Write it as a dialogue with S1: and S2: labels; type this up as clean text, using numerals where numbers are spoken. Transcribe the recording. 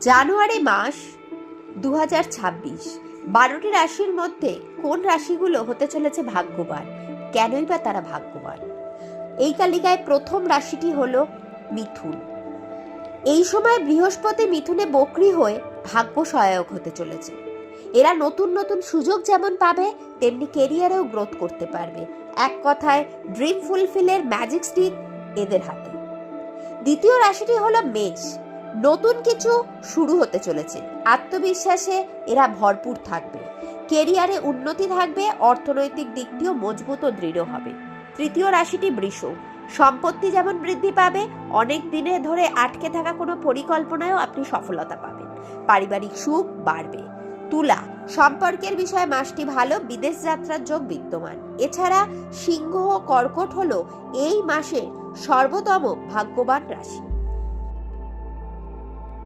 S1: জানুয়ারি মাস 2026। 12টি রাশির মধ্যে কোন রাশিগুলো হতে চলেছে ভাগ্যবান, কেনই বা তারা ভাগ্যবান? এই তালিকায় প্রথম রাশিটি হলো মিথুন। এই সময় বৃহস্পতি মিথুনে বক্রী হয়ে ভাগ্য সহায়ক হতে চলেছে। এরা নতুন নতুন সুযোগ যেমন পাবে, তেমনি কেরিয়ারেও গ্রোথ করতে পারবে। এক কথায় ড্রিম ফুলফিলের ম্যাজিক স্টিক এদের হাতে। দ্বিতীয় রাশিটি হলো মেষ। নতুন কিছু শুরু হতে চলেছে, আত্মবিশ্বাসে এরা ভরপুর থাকবে। কেরিয়ারে উন্নতি থাকবে, অর্থনৈতিক দিকটিও মজবুত ও দৃঢ় হবে। তৃতীয় রাশিটি বৃষ। সম্পত্তি যেমন বৃদ্ধি পাবে, অনেক দিনে ধরে আটকে থাকা কোনো পরিকল্পনায়ও আপনি সফলতা পাবেন। পারিবারিক সুখ বাড়বে। তুলা, সম্পর্কের বিষয়ে মাসটি ভালো, বিদেশ যাত্রার যোগ বিদ্যমান। এছাড়া সিংহ ও কর্কট হলো এই মাসে সর্বোত্তম ভাগ্যবান রাশি।